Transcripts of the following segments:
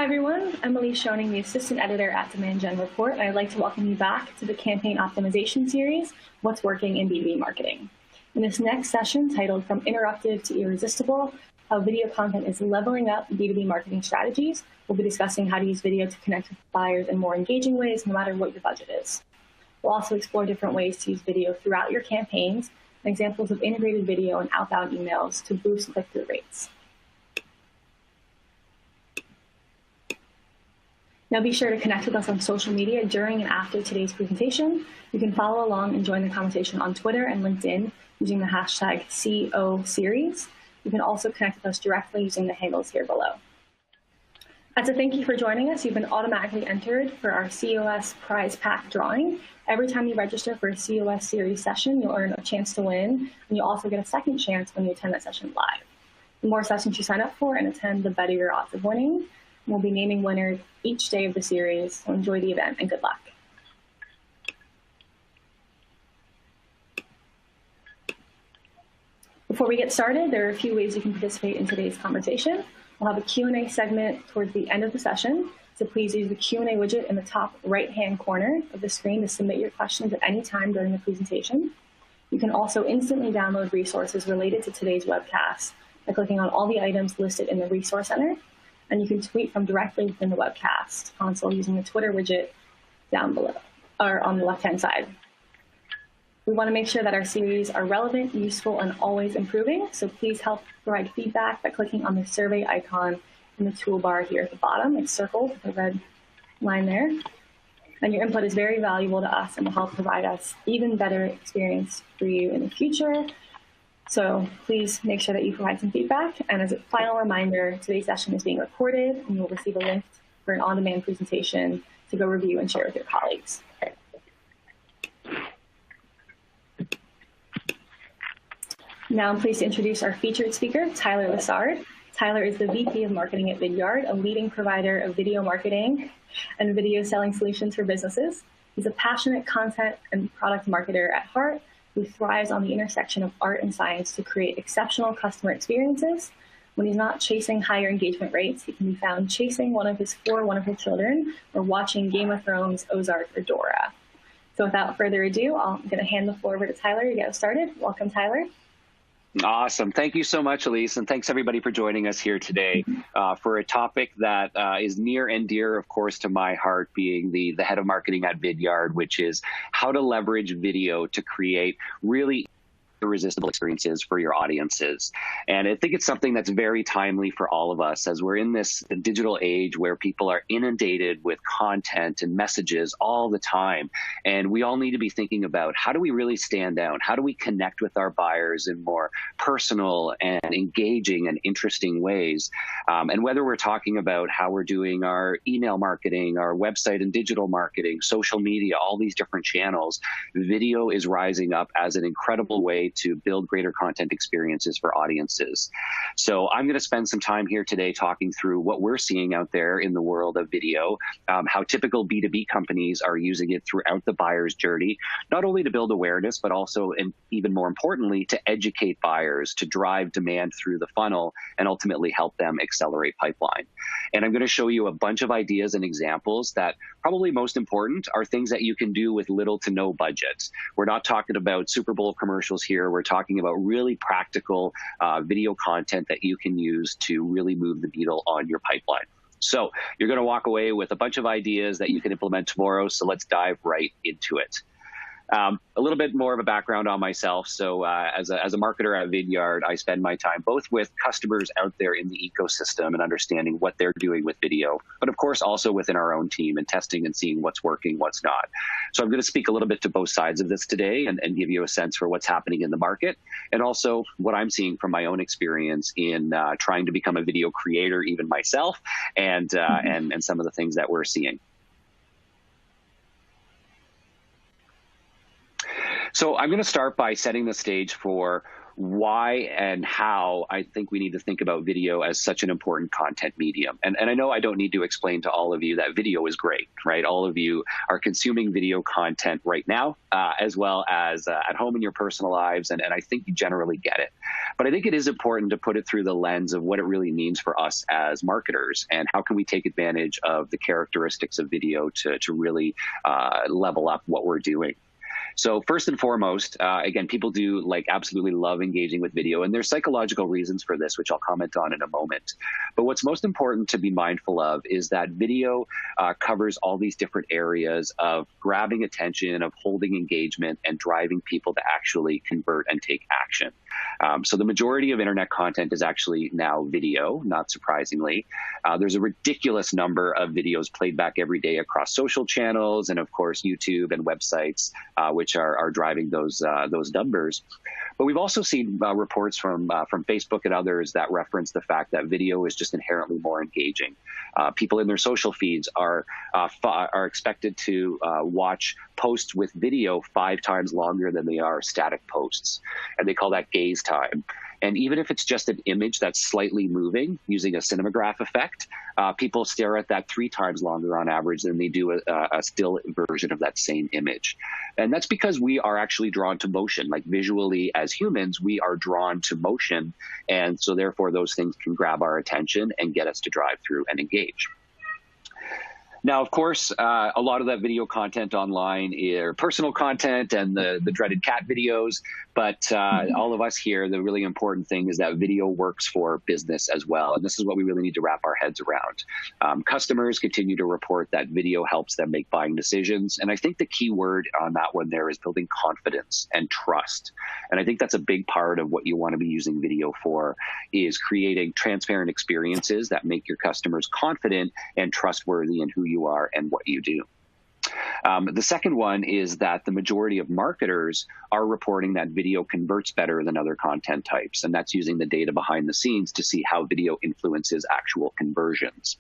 Hi everyone, I'm Elise Schoening, the Assistant Editor at Demand Gen Report, and I'd like to welcome you back to the Campaign Optimization Series, What's Working in B2B Marketing. In this next session, titled From Interruptive to Irresistible, How Video Content is Leveling Up B2B Marketing Strategies, we'll be discussing how to use video to connect with buyers in more engaging ways, no matter what your budget is. We'll also explore different ways to use video throughout your campaigns and examples of integrated video and outbound emails to boost click-through rates. Now be sure to connect with us on social media during and after today's presentation. You can follow along and join the conversation on Twitter and LinkedIn using the hashtag #COSeries. You can also connect with us directly using the handles here below. As a thank you for joining us, you've been automatically entered for our COS prize pack drawing. Every time you register for a COS series session, you'll earn a chance to win, and you'll also get a second chance when you attend that session live. The more sessions you sign up for and attend, the better your odds of winning. We'll be naming winners each day of the series, so enjoy the event and good luck. Before we get started, there are a few ways you can participate in today's conversation. We'll have a Q&A segment towards the end of the session, so please use the Q&A widget in the top right-hand corner of the screen to submit your questions at any time during the presentation. You can also instantly download resources related to today's webcast by clicking on all the items listed in the Resource Center, and you can tweet from directly within the webcast console using the Twitter widget down below, or on the left-hand side. We want to make sure that our series are relevant, useful, and always improving, so please help provide feedback by clicking on the survey icon in the toolbar here at the bottom. It's circled with a red line there. And your input is very valuable to us and will help provide us even better experience for you in the future. So please make sure that you provide some feedback. And as a final reminder, today's session is being recorded, and you'll receive a link for an on-demand presentation to go review and share with your colleagues. Now I'm pleased to introduce our featured speaker, Tyler Lessard. Tyler is the VP of Marketing at Vidyard, a leading provider of video marketing and video selling solutions for businesses. He's a passionate content and product marketer at heart who thrives on the intersection of art and science to create exceptional customer experiences. When he's not chasing higher engagement rates, he can be found chasing one of his 4 wonderful children or watching Game of Thrones, Ozark, or Dora. So without further ado, I'm going to hand the floor over to Tyler to get us started. Welcome, Tyler. Awesome. Thank you so much, Elise, and thanks everybody for joining us here today for a topic that is near and dear, of course, to my heart, being the head of marketing at Vidyard, which is how to leverage video to create really irresistible experiences for your audiences. And I think it's something that's very timely for all of us as we're in this digital age where people are inundated with content and messages all the time. And we all need to be thinking about how do we really stand out? How do we connect with our buyers in more personal and engaging and interesting ways? And whether we're talking about how we're doing our email marketing, our website and digital marketing, social media, all these different channels, video is rising up as an incredible way to build greater content experiences for audiences. So I'm going to spend some time here today talking through what we're seeing out there in the world of video, how typical B2B companies are using it throughout the buyer's journey, not only to build awareness, but also, and even more importantly, to educate buyers, to drive demand through the funnel, and ultimately help them accelerate pipeline. And I'm going to show you a bunch of ideas and examples that probably most important are things that you can do with little to no budget. We're not talking about Super Bowl commercials here. We're talking about really practical video content that you can use to really move the needle on your pipeline. So you're going to walk away with a bunch of ideas that you can implement tomorrow. So let's dive right into it. A little bit more of a background on myself. So as a marketer at Vidyard, I spend my time both with customers out there in the ecosystem and understanding what they're doing with video, but of course also within our own team and testing and seeing what's working, what's not. So I'm going to speak a little bit to both sides of this today and give you a sense for what's happening in the market and also what I'm seeing from my own experience in trying to become a video creator, even myself, and some of the things that we're seeing. So I'm going to start by setting the stage for why and how I think we need to think about video as such an important content medium. And I know I don't need to explain to all of you that video is great, right? All of you are consuming video content right now, as well as at home in your personal lives, and I think you generally get it. But I think it is important to put it through the lens of what it really means for us as marketers, and how can we take advantage of the characteristics of video to really level up what we're doing. So first and foremost, again, people do absolutely love engaging with video, and there's psychological reasons for this, which I'll comment on in a moment. But what's most important to be mindful of is that video covers all these different areas of grabbing attention, of holding engagement, and driving people to actually convert and take action. So the majority of internet content is actually now video, not surprisingly. There's a ridiculous number of videos played back every day across social channels, and of course YouTube and websites, which are driving those numbers. But we've also seen reports from Facebook and others that reference the fact that video is just inherently more engaging. People in their social feeds are expected to watch posts with video 5 times longer than they are static posts, and they call that gaze time. And even if it's just an image that's slightly moving using a cinematograph effect, people stare at that 3 times longer on average than they do a still version of that same image. And that's because we are actually drawn to motion. Like visually as humans, we are drawn to motion. And so therefore those things can grab our attention and get us to drive through and engage. Now, of course, a lot of that video content online is personal content and the dreaded cat videos. But all of us here, the really important thing is that video works for business as well. And this is what we really need to wrap our heads around. Customers continue to report that video helps them make buying decisions. And I think the key word on that one there is building confidence and trust. And I think that's a big part of what you want to be using video for, is creating transparent experiences that make your customers confident and trustworthy in who you are and what you do. The second one is that the majority of marketers are reporting that video converts better than other content types, and that's using the data behind the scenes to see how video influences actual conversions.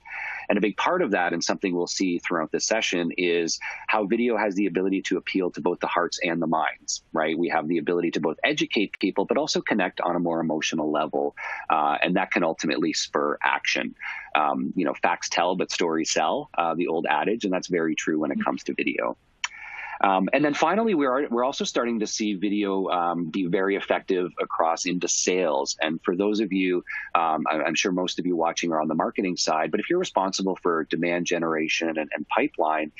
And a big part of that, and something we'll see throughout this session, is how video has the ability to appeal to both the hearts and the minds, right? We have the ability to both educate people, but also connect on a more emotional level, and that can ultimately spur action. Facts tell, but stories sell, the old adage, and that's very true when it comes to video. And then finally, we're also starting to see video be very effective across into sales. And for those of you, I'm sure most of you watching are on the marketing side, but if you're responsible for demand generation and pipeline,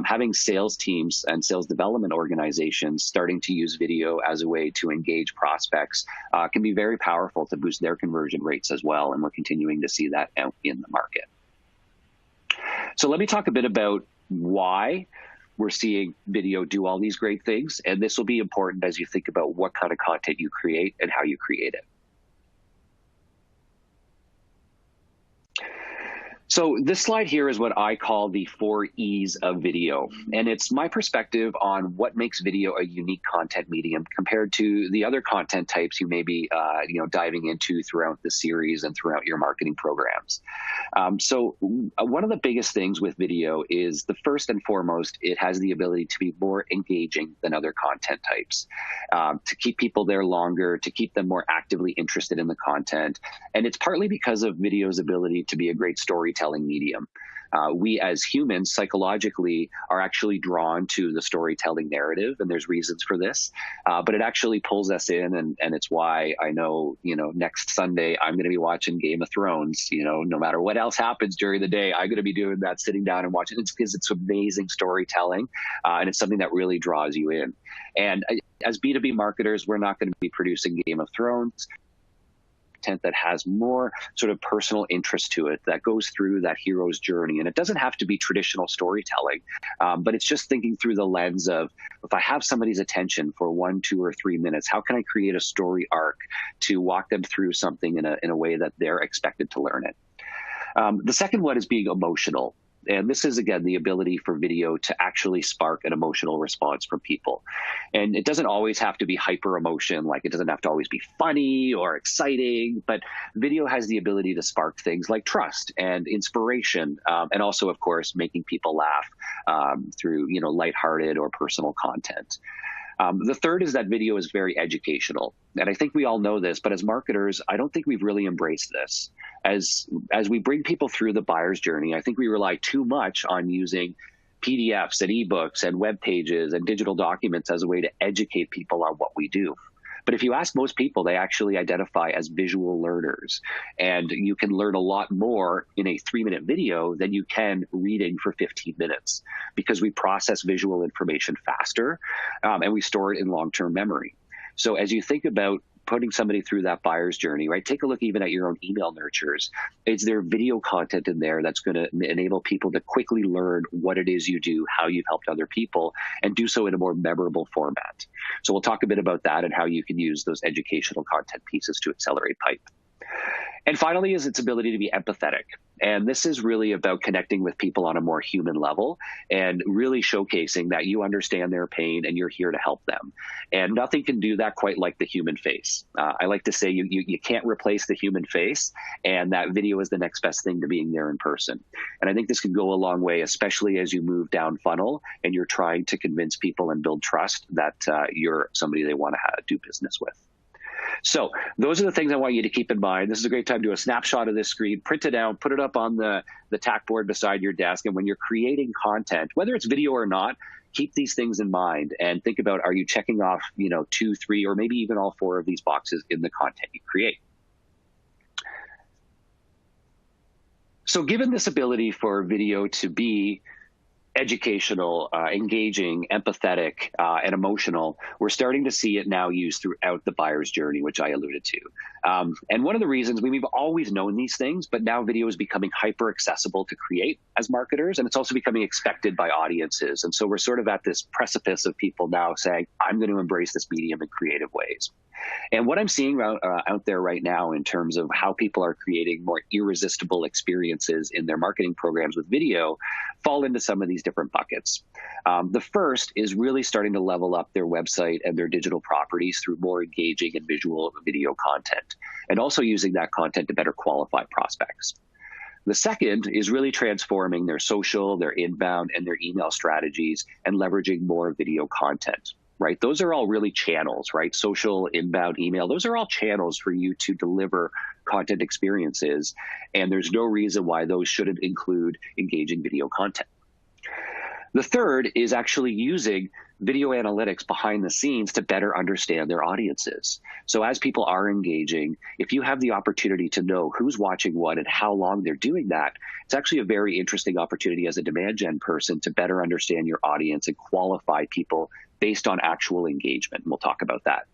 having sales teams and sales development organizations starting to use video as a way to engage prospects can be very powerful to boost their conversion rates as well. And we're continuing to see that out in the market. So let me talk a bit about why we're seeing video do all these great things. And this will be important as you think about what kind of content you create and how you create it. So this slide here is what I call the 4 E's of video. And it's my perspective on what makes video a unique content medium compared to the other content types you may be diving into throughout the series and throughout your marketing programs. So one of the biggest things with video is, the first and foremost, it has the ability to be more engaging than other content types, to keep people there longer, to keep them more actively interested in the content. And it's partly because of video's ability to be a great storytelling medium. We as humans psychologically are actually drawn to the storytelling narrative, and there's reasons for this, but it actually pulls us in, and it's why I know, next Sunday I'm going to be watching Game of Thrones. No matter what else happens during the day, I'm going to be doing that, sitting down and watching. It's because it's amazing storytelling, and it's something that really draws you in. And as B2B marketers, we're not going to be producing Game of Thrones that has more sort of personal interest to it, that goes through that hero's journey. And it doesn't have to be traditional storytelling, but it's just thinking through the lens of, if I have somebody's attention for 1, 2, or 3 minutes, how can I create a story arc to walk them through something in a way that they're expected to learn it? The second one is being emotional. And this is, again, the ability for video to actually spark an emotional response from people. And it doesn't always have to be hyper emotion, like it doesn't have to always be funny or exciting, but video has the ability to spark things like trust and inspiration, and also, of course, making people laugh through, lighthearted or personal content. The third is that video is very educational. And I think we all know this, but as marketers, I don't think we've really embraced this. As we bring people through the buyer's journey, I think we rely too much on using PDFs and ebooks and web pages and digital documents as a way to educate people on what we do. But if you ask most people, they actually identify as visual learners. And you can learn a lot more in a 3-minute video than you can reading for 15 minutes because we process visual information faster and we store it in long-term memory. So as you think about putting somebody through that buyer's journey, right? Take a look even at your own email nurtures. Is there video content in there that's going to enable people to quickly learn what it is you do, how you've helped other people, and do so in a more memorable format? So we'll talk a bit about that and how you can use those educational content pieces to accelerate pipe. And finally is its ability to be empathetic. And this is really about connecting with people on a more human level and really showcasing that you understand their pain and you're here to help them. And nothing can do that quite like the human face. I like to say you can't replace the human face, and that video is the next best thing to being there in person. And I think this can go a long way, especially as you move down funnel and you're trying to convince people and build trust that you're somebody they want to do business with. So those are the things I want you to keep in mind. This is a great time to do a snapshot of this screen, print it out, put it up on the tack board beside your desk. And when you're creating content, whether it's video or not, keep these things in mind and think about, are you checking off, 2, 3, or maybe even all 4 of these boxes in the content you create? So given this ability for video to be educational, engaging, empathetic, and emotional, we're starting to see it now used throughout the buyer's journey, which I alluded to. And one of the reasons we've always known these things, but now video is becoming hyper accessible to create as marketers, and it's also becoming expected by audiences. And so we're sort of at this precipice of people now saying, I'm going to embrace this medium in creative ways. And what I'm seeing out there right now in terms of how people are creating more irresistible experiences in their marketing programs with video fall into some of these different buckets. The first is really starting to level up their website and their digital properties through more engaging and visual video content, and also using that content to better qualify prospects. The second is really transforming their social, their inbound, and their email strategies and leveraging more video content. Right? Those are all really channels, right? Social, inbound, email, those are all channels for you to deliver content experiences. And there's no reason why those shouldn't include engaging video content. The third is actually using video analytics behind the scenes to better understand their audiences. So as people are engaging, if you have the opportunity to know who's watching what and how long they're doing that, it's actually a very interesting opportunity as a demand gen person to better understand your audience and qualify people based on actual engagement. And we'll talk about that.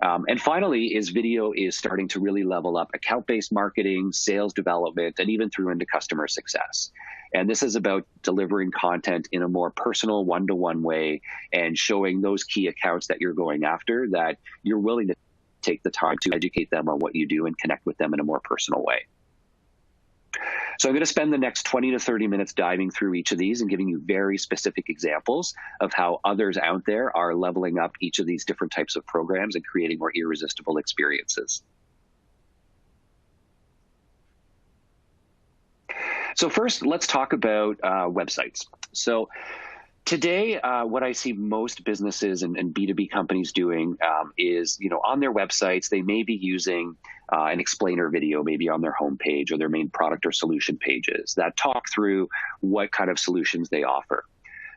And finally, video is starting to really level up account-based marketing, sales development, and even through into customer success. And this is about delivering content in a more personal, one-to-one way and showing those key accounts that you're going after that you're willing to take the time to educate them on what you do and connect with them in a more personal way. So I'm going to spend the next 20 to 30 minutes diving through each of these and giving you very specific examples of how others out there are leveling up each of these different types of programs and creating more irresistible experiences. So first, let's talk about websites. So today, what I see most businesses and B2B companies doing is, on their websites, they may be using an explainer video, maybe on their homepage or their main product or solution pages that talk through what kind of solutions they offer.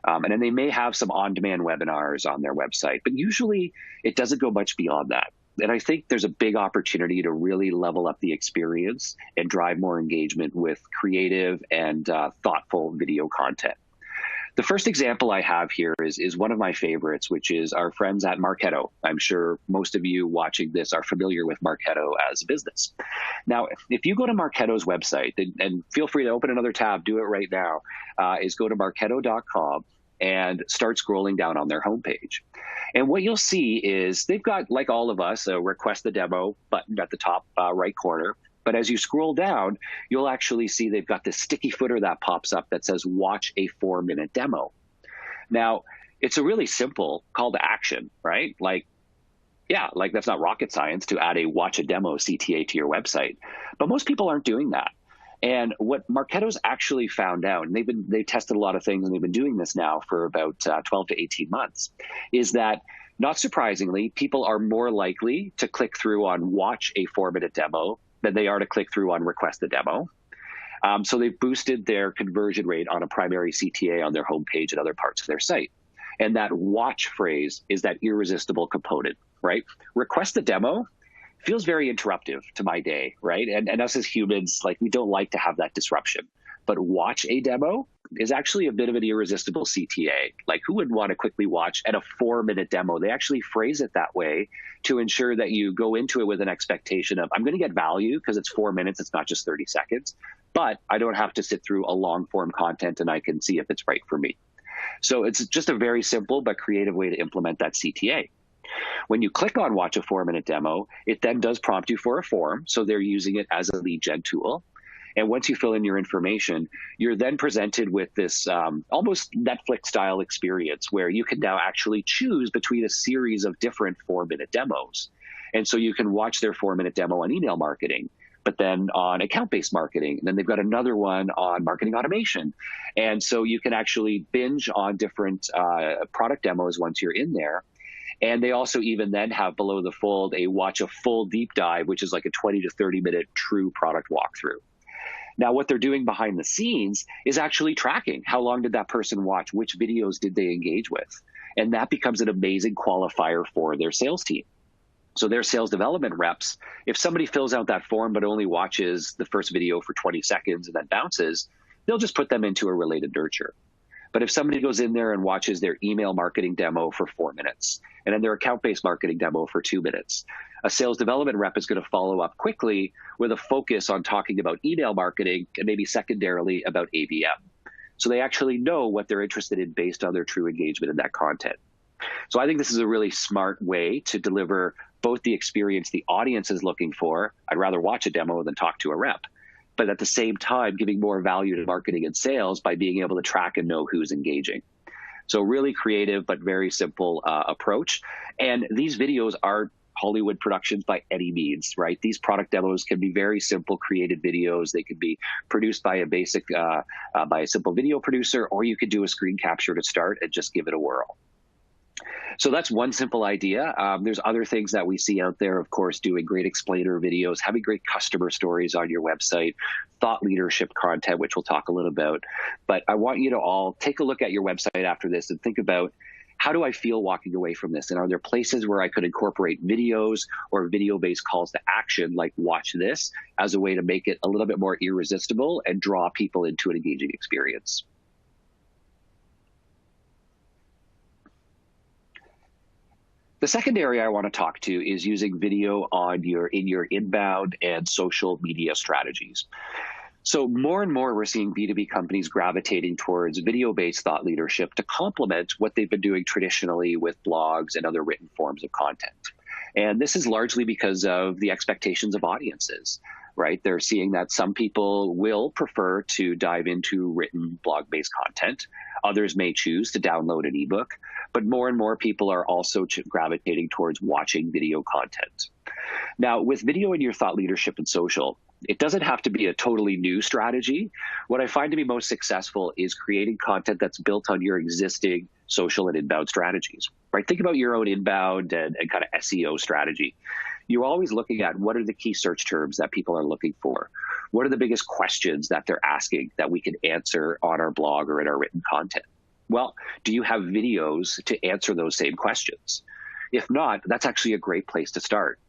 And then they may have some on-demand webinars on their website, but usually it doesn't go much beyond that. And I think there's a big opportunity to really level up the experience and drive more engagement with creative and thoughtful video content. The first example I have here is one of my favorites, which is our friends at Marketo. I'm sure most of you watching this are familiar with Marketo as a business. Now, if you go to Marketo's website, and feel free to open another tab, do it right now, is go to marketo.com and start scrolling down on their homepage. And what you'll see is they've got, like all of us, a request the demo button at the top right corner. But as you scroll down, you'll actually see they've got this sticky footer that pops up that says, watch a 4-minute demo. Now, it's a really simple call to action, right? Like that's not rocket science to add a watch a demo CTA to your website. But most people aren't doing that. And what Marketo's actually found out, and they tested a lot of things, and they've been doing this now for about 12 to 18 months, is that Not surprisingly, people are more likely to click through on watch a 4-minute demo than they are to click through on request a demo. So they've boosted their conversion rate on a primary CTA on their homepage and other parts of their site. And that watch phrase is that irresistible component, right? Request a demo feels very interruptive to my day, right? And us as humans, like, we don't like to have that disruption. But watch a demo is actually a bit of an irresistible CTA. Like, who would want to quickly watch at a 4-minute demo? They actually phrase it that way to ensure that you go into it with an expectation of, I'm going to get value because it's 4 minutes, it's not just 30 seconds, but I don't have to sit through a long form content and I can see if it's right for me. So it's just a very simple but creative way to implement that CTA. When you click on watch a 4-minute demo, it then does prompt you for a form. So they're using it as a lead gen tool. And once you fill in your information, you're then presented with this almost Netflix-style experience where you can now actually choose between a series of different 4-minute demos. And so you can watch their 4-minute demo on email marketing, but then on account-based marketing. And then they've got another one on marketing automation. And so you can actually binge on different product demos once you're in there. And they also even then have below the fold a watch a full deep dive, which is like a 20 to 30-minute true product walkthrough. Now, what they're doing behind the scenes is actually tracking how long did that person watch, which videos did they engage with. And that becomes an amazing qualifier for their sales team. So their sales development reps, if somebody fills out that form but only watches the first video for 20 seconds and then bounces, they'll just put them into a related nurture. But if somebody goes in there and watches their email marketing demo for 4 minutes, and then their account-based marketing demo for 2 minutes, a sales development rep is going to follow up quickly with a focus on talking about email marketing and maybe secondarily about ABM. So they actually know what they're interested in based on their true engagement in that content. So I think this is a really smart way to deliver both the experience the audience is looking for. I'd rather watch a demo than talk to a rep. But at the same time, giving more value to marketing and sales by being able to track and know who's engaging. So really creative, but very simple approach. And these videos aren't Hollywood productions by any means, right? These product demos can be very simple, created videos. They can be produced by a simple video producer, or you could do a screen capture to start and just give it a whirl. So that's one simple idea. There's other things that we see out there, of course, doing great explainer videos, having great customer stories on your website, thought leadership content, which we'll talk a little about. But I want you to all take a look at your website after this and think about, how do I feel walking away from this? And are there places where I could incorporate videos or video-based calls to action, like watch this, as a way to make it a little bit more irresistible and draw people into an engaging experience? The second area I want to talk to is using video in your inbound and social media strategies. So more and more, we're seeing B2B companies gravitating towards video-based thought leadership to complement what they've been doing traditionally with blogs and other written forms of content. And this is largely because of the expectations of audiences, right? They're seeing that some people will prefer to dive into written blog-based content. Others may choose to download an ebook, but more and more people are also gravitating towards watching video content. Now, with video in your thought leadership and social, it doesn't have to be a totally new strategy. What I find to be most successful is creating content that's built on your existing social and inbound strategies, right? Think about your own inbound and kind of SEO strategy. You're always looking at, what are the key search terms that people are looking for? What are the biggest questions that they're asking that we can answer on our blog or in our written content? Well, do you have videos to answer those same questions? If not, that's actually a great place to start.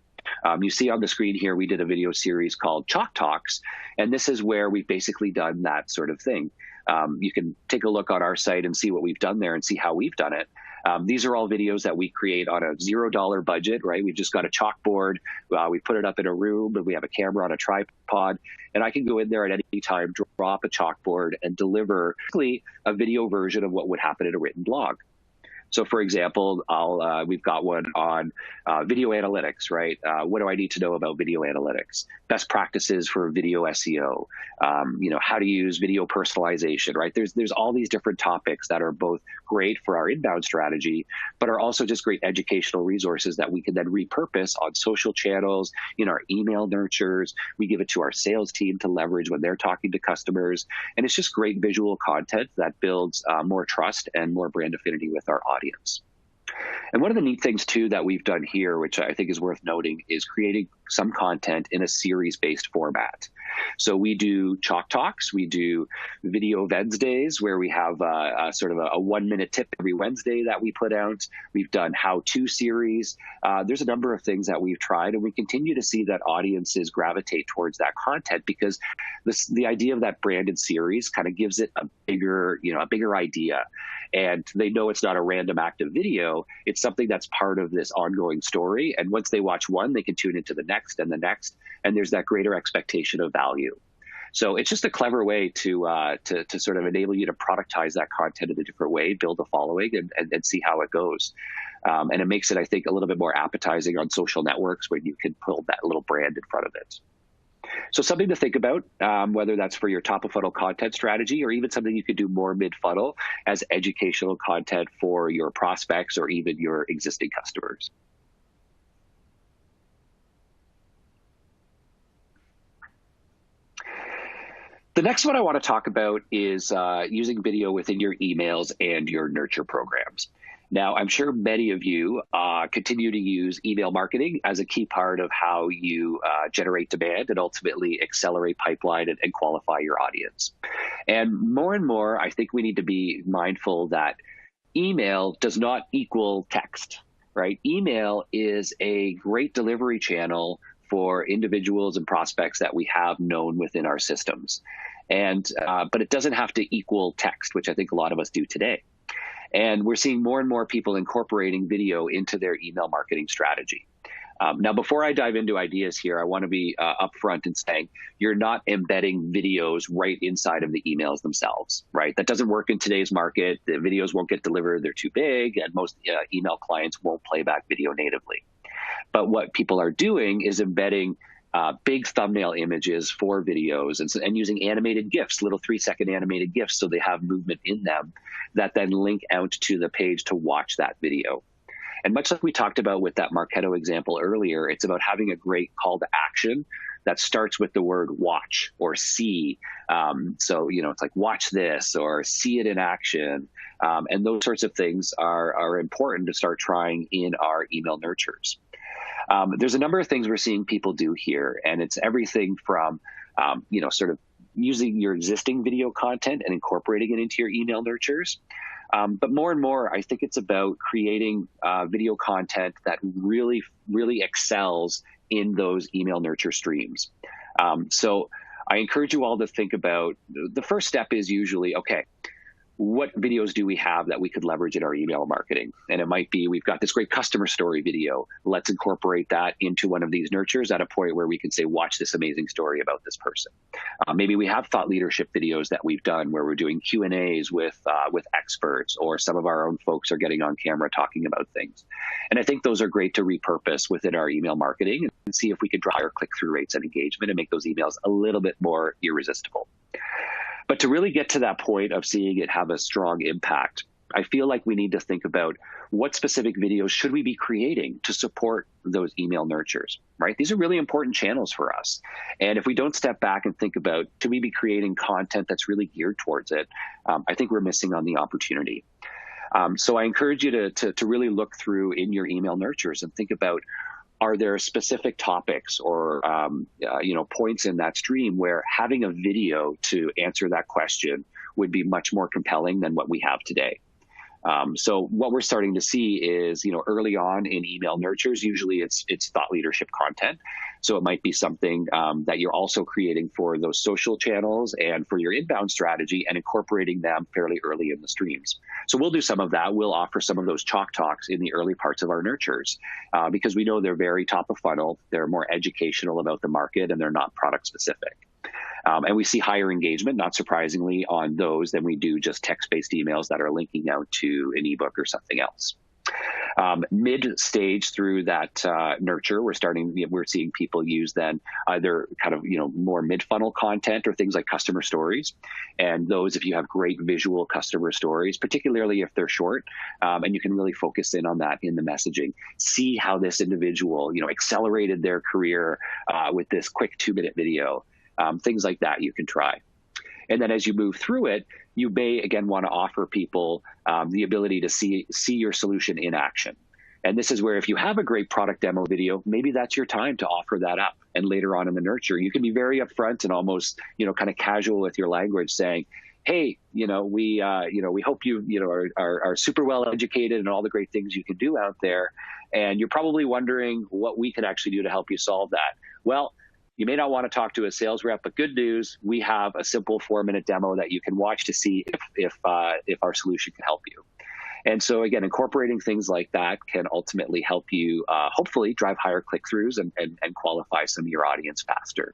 You see on the screen here, we did a video series called Chalk Talks, and this is where we've basically done that sort of thing. You can take a look on our site and see what we've done there and see how we've done it. These are all videos that we create on a $0 budget, right? We've just got a chalkboard. We put it up in a room, and we have a camera on a tripod. And I can go in there at any time, drop a chalkboard, and deliver a video version of what would happen in a written blog. So, for example, we've got one on video analytics, right? What do I need to know about video analytics? Best practices for video SEO. How to use video personalization, right? There's all these different topics that are both great for our inbound strategy, but are also just great educational resources that we can then repurpose on social channels, in our email nurtures. We give it to our sales team to leverage when they're talking to customers. And it's just great visual content that builds more trust and more brand affinity with our audience. And one of the neat things too that we've done here, which I think is worth noting, is creating some content in a series-based format. So we do Chalk Talks, we do Video Wednesdays, where we have a sort of a 1-minute tip every Wednesday that we put out. We've done how-to series. There's a number of things that we've tried, and we continue to see that audiences gravitate towards that content because the idea of that branded series kind of gives it a bigger idea. And they know it's not a random active video. It's something that's part of this ongoing story. And once they watch one, they can tune into the next and the next. And there's that greater expectation of value. So it's just a clever way to sort of enable you to productize that content in a different way, build a following, and see how it goes. And it makes it, I think, a little bit more appetizing on social networks when you can pull that little brand in front of it. So something to think about, whether that's for your top of funnel content strategy or even something you could do more mid-funnel as educational content for your prospects or even your existing customers. The next one I want to talk about is using video within your emails and your nurture programs. Now, I'm sure many of you continue to use email marketing as a key part of how you generate demand and ultimately accelerate pipeline and qualify your audience. And more, I think we need to be mindful that email does not equal text, right? Email is a great delivery channel for individuals and prospects that we have known within our systems. But it doesn't have to equal text, which I think a lot of us do today. And we're seeing more and more people incorporating video into their email marketing strategy. Now, before I dive into ideas here, I want to be upfront in saying you're not embedding videos right inside of the emails themselves, right? That doesn't work in today's market. The videos won't get delivered. They're too big, and most email clients won't play back video natively. But what people are doing is embedding big thumbnail images for videos and using animated GIFs, little 3-second animated GIFs, so they have movement in them that then link out to the page to watch that video. And much like we talked about with that Marketo example earlier, it's about having a great call to action that starts with the word watch or see. So, it's like watch this or see it in action. And those sorts of things are important to start trying in our email nurtures. There's a number of things we're seeing people do here, and it's everything from, sort of using your existing video content and incorporating it into your email nurtures. But more and more, I think it's about creating video content that really, really excels in those email nurture streams. So I encourage you all to think about, the first step is usually, okay, what videos do we have that we could leverage in our email marketing? And it might be, we've got this great customer story video. Let's incorporate that into one of these nurtures at a point where we can say, watch this amazing story about this person. Maybe we have thought leadership videos that we've done where we're doing Q&As with experts, or some of our own folks are getting on camera talking about things. And I think those are great to repurpose within our email marketing and see if we could drive higher click-through rates and engagement and make those emails a little bit more irresistible. But to really get to that point of seeing it have a strong impact, I feel like we need to think about what specific videos should we be creating to support those email nurtures, right? These are really important channels for us. And if we don't step back and think about, should we be creating content that's really geared towards it, I think we're missing on the opportunity. So I encourage you to really look through in your email nurtures and think about, are there specific topics or points in that stream where having a video to answer that question would be much more compelling than what we have today? So what we're starting to see is, early on in email nurtures, usually it's thought leadership content. So it might be something that you're also creating for those social channels and for your inbound strategy and incorporating them fairly early in the streams. So we'll do some of that. We'll offer some of those chalk talks in the early parts of our nurtures because we know they're very top of funnel. They're more educational about the market and they're not product specific. And we see higher engagement, not surprisingly, on those than we do just text-based emails that are linking out to an ebook or something else. Mid-stage through that nurture, we're seeing people use then either kind of more mid-funnel content or things like customer stories. And those, if you have great visual customer stories, particularly if they're short, and you can really focus in on that in the messaging, see how this individual accelerated their career with this quick 2-minute video. Things like that you can try. And then as you move through it, you may, again, want to offer people the ability to see your solution in action. And this is where if you have a great product demo video, maybe that's your time to offer that up. And later on in the nurture, you can be very upfront and almost, kind of casual with your language, saying, hey, we hope you, are super well educated and all the great things you can do out there. And you're probably wondering what we can actually do to help you solve that. Well, you may not want to talk to a sales rep, but good news, we have a simple 4-minute demo that you can watch to see if our solution can help you. And so again, incorporating things like that can ultimately help you hopefully drive higher click-throughs and qualify some of your audience faster.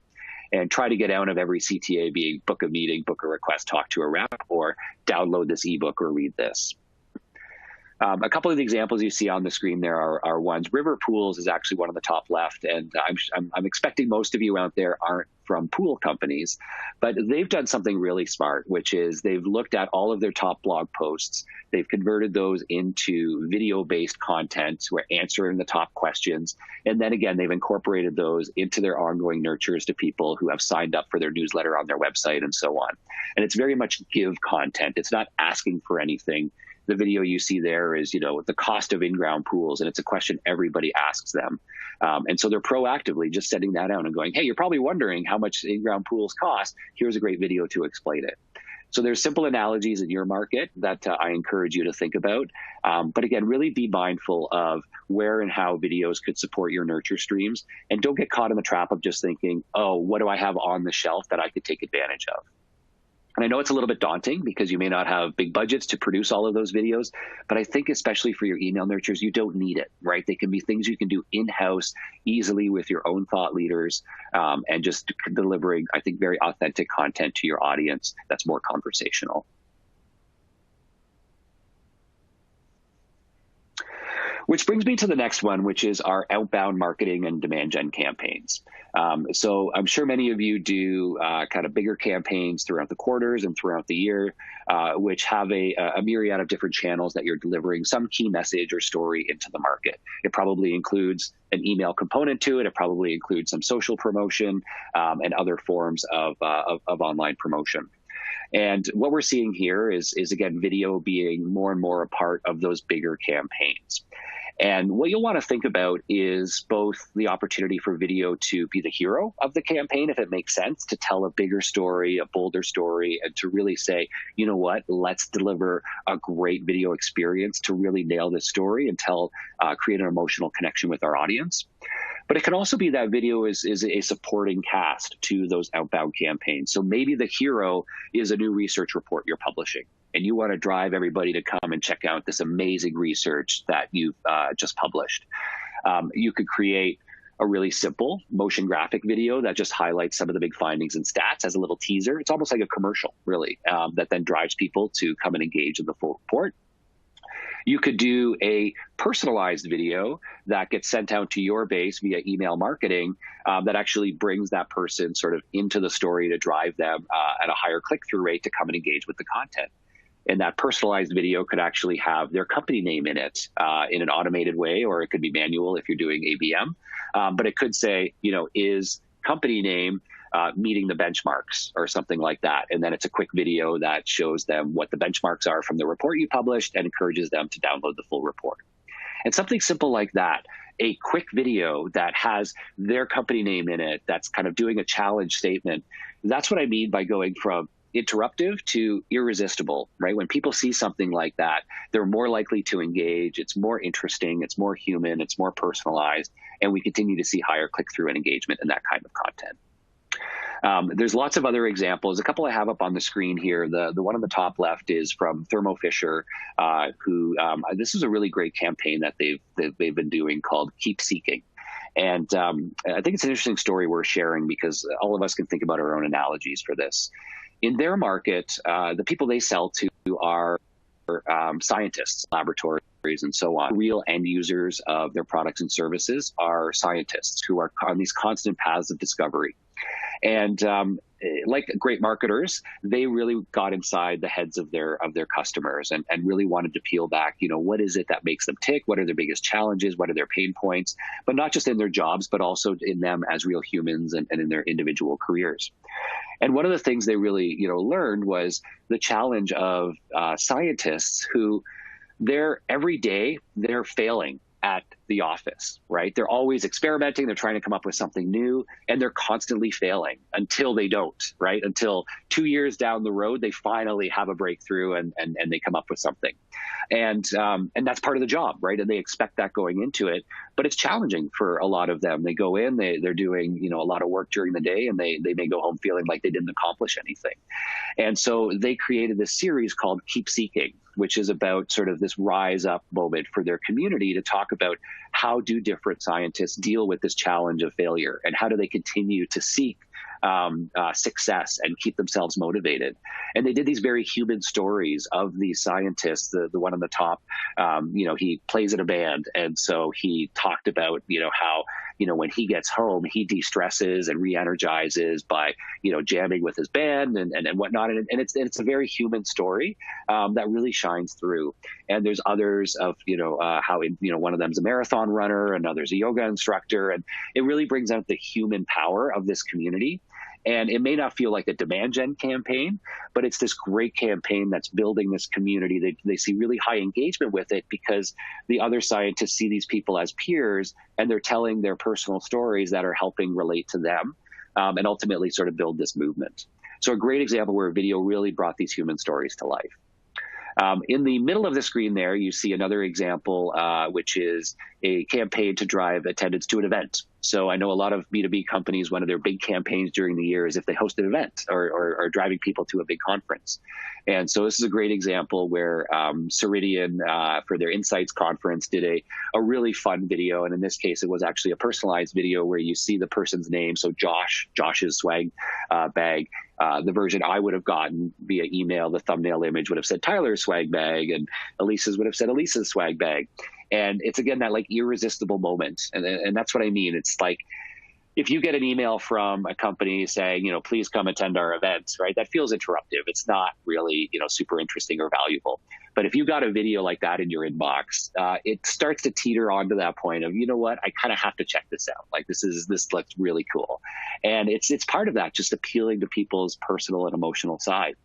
And try to get out of every CTA being book a meeting, book a request, talk to a rep, or download this ebook or read this. A couple of the examples you see on the screen there are ones. River Pools is actually one on the top left, and I'm expecting most of you out there aren't from pool companies, but they've done something really smart, which is they've looked at all of their top blog posts, they've converted those into video-based content, where answering the top questions, and then again, they've incorporated those into their ongoing nurtures to people who have signed up for their newsletter on their website and so on. And it's very much give content. It's not asking for anything. The video you see there is, the cost of in-ground pools, and it's a question everybody asks them. And so they're proactively just setting that out and going, hey, you're probably wondering how much in-ground pools cost. Here's a great video to explain it. So there's simple analogies in your market that I encourage you to think about. But again, really be mindful of where and how videos could support your nurture streams. And don't get caught in the trap of just thinking, oh, what do I have on the shelf that I could take advantage of? And I know it's a little bit daunting because you may not have big budgets to produce all of those videos, but I think especially for your email nurtures, you don't need it, right? They can be things you can do in-house easily with your own thought leaders and just delivering, I think, very authentic content to your audience that's more conversational. Which brings me to the next one, which is our outbound marketing and demand gen campaigns. So I'm sure many of you do kind of bigger campaigns throughout the quarters and throughout the year, which have a myriad of different channels that you're delivering some key message or story into the market. It probably includes an email component to it. It probably includes some social promotion and other forms of online promotion. And what we're seeing here is again, video being more and more a part of those bigger campaigns. And what you'll want to think about is both the opportunity for video to be the hero of the campaign, if it makes sense, to tell a bigger story, a bolder story, and to really say, you know what, let's deliver a great video experience to really nail this story and create an emotional connection with our audience. But it can also be that video is a supporting cast to those outbound campaigns. So maybe the hero is a new research report you're publishing, and you want to drive everybody to come and check out this amazing research that you've just published. You could create a really simple motion graphic video that just highlights some of the big findings and stats as a little teaser. It's almost like a commercial, really, that then drives people to come and engage in the full report. You could do a personalized video that gets sent out to your base via email marketing that actually brings that person sort of into the story to drive them at a higher click-through rate to come and engage with the content. And that personalized video could actually have their company name in it in an automated way, or it could be manual if you're doing ABM. But it could say, is company name meeting the benchmarks or something like that. And then it's a quick video that shows them what the benchmarks are from the report you published and encourages them to download the full report. And something simple like that, a quick video that has their company name in it, that's kind of doing a challenge statement. That's what I mean by going from interruptive to irresistible, right? When people see something like that, they're more likely to engage. It's more interesting. It's more human. It's more personalized. And we continue to see higher click-through and engagement in that kind of content. There's lots of other examples. A couple I have up on the screen here. The one on the top left is from Thermo Fisher, who this is a really great campaign that they've been doing called Keep Seeking. And I think it's an interesting story worth sharing because all of us can think about our own analogies for this. In their market, the people they sell to are scientists, laboratories, and so on. Real end users of their products and services are scientists who are on these constant paths of discovery. And like great marketers, they really got inside the heads of their customers and really wanted to peel back, what is it that makes them tick? What are their biggest challenges? What are their pain points? But not just in their jobs, but also in them as real humans and in their individual careers. And one of the things they really, learned was the challenge of scientists who every day they're failing at the office, right? They're always experimenting. They're trying to come up with something new, and they're constantly failing until they don't, right? Until 2 years down the road, they finally have a breakthrough and they come up with something. And that's part of the job, right? And they expect that going into it, but it's challenging for a lot of them. They go in, they're doing, a lot of work during the day, and they may go home feeling like they didn't accomplish anything. And so they created this series called Keep Seeking, which is about sort of this rise up moment for their community to talk about how do different scientists deal with this challenge of failure, and how do they continue to seek success and keep themselves motivated. And they did these very human stories of these scientists. The one on the top, he plays in a band. And so he talked about, how, when he gets home, he de-stresses and re-energizes by, jamming with his band and whatnot. And it's a very human story that really shines through. And there's others of, how, one of them's a marathon runner, another's a yoga instructor. And it really brings out the human power of this community. And it may not feel like a demand gen campaign, but it's this great campaign that's building this community. They see really high engagement with it because the other scientists see these people as peers, and they're telling their personal stories that are helping relate to them, and ultimately sort of build this movement. So a great example where video really brought these human stories to life. In the middle of the screen there, you see another example, which is a campaign to drive attendance to an event. So I know a lot of B2B companies, one of their big campaigns during the year is if they host an event or driving people to a big conference. And so this is a great example where Ceridian, for their Insights conference, did a really fun video. And in this case, it was actually a personalized video where you see the person's name. So Josh's swag bag. The version I would have gotten via email, the thumbnail image would have said Tyler's swag bag, and Elisa's would have said Elisa's swag bag. And it's, again, that like irresistible moment. And that's what I mean. It's like, if you get an email from a company saying, please come attend our event, right? That feels interruptive. It's not really, super interesting or valuable. But if you got a video like that in your inbox, it starts to teeter onto that point of, what, I kind of have to check this out. Like this looks really cool. And it's part of that, just appealing to people's personal and emotional side.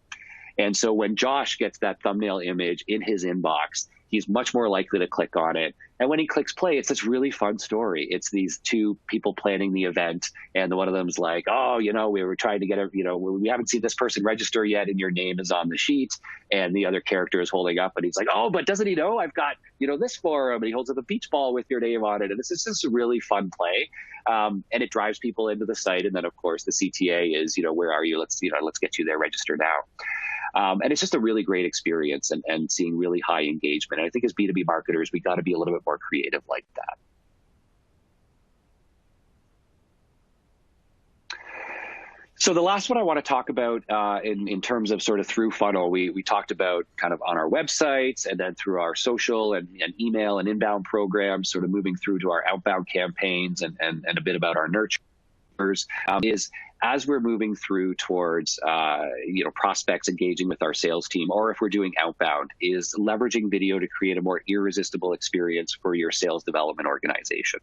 And so when Josh gets that thumbnail image in his inbox, he's much more likely to click on it. And when he clicks play, it's this really fun story. It's these two people planning the event, and one of them's like, oh, we were trying to get we haven't seen this person register yet, and your name is on the sheet. And the other character is holding up, and he's like, oh, but doesn't he know I've got, this for him? And he holds up a beach ball with your name on it. And this is just a really fun play. And it drives people into the site. And then, of course, the CTA is, where are you? Let's get you there, register now. And it's just a really great experience and seeing really high engagement. And I think as B2B marketers, we got to be a little bit more creative like that. So the last one I want to talk about in terms of sort of through funnel, we talked about kind of on our websites and then through our social and email and inbound programs, sort of moving through to our outbound campaigns and a bit about our nurture. Is as we're moving through towards prospects engaging with our sales team, or if we're doing outbound, is leveraging video to create a more irresistible experience for your sales development organization.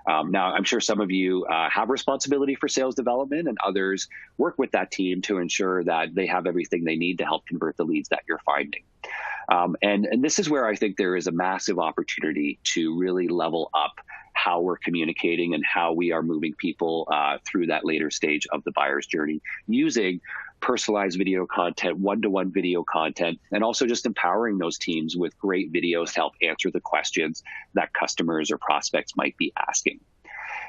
Now, I'm sure some of you have responsibility for sales development, and others work with that team to ensure that they have everything they need to help convert the leads that you're finding. And this is where I think there is a massive opportunity to really level up how we're communicating and how we are moving people through that later stage of the buyer's journey using personalized video content, one-to-one video content, and also just empowering those teams with great videos to help answer the questions that customers or prospects might be asking.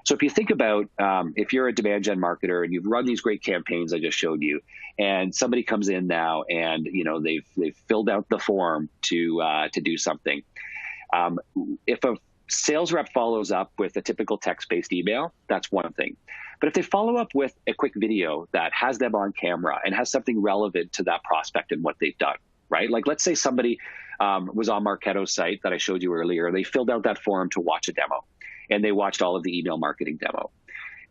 So if you think about if you're a demand gen marketer and you've run these great campaigns I just showed you, and somebody comes in now and they've filled out the form to do something. If a sales rep follows up with a typical text-based email, that's one thing. But if they follow up with a quick video that has them on camera and has something relevant to that prospect and what they've done, right? Like let's say somebody was on Marketo's site that I showed you earlier. They filled out that form to watch a demo, and they watched all of the email marketing demo.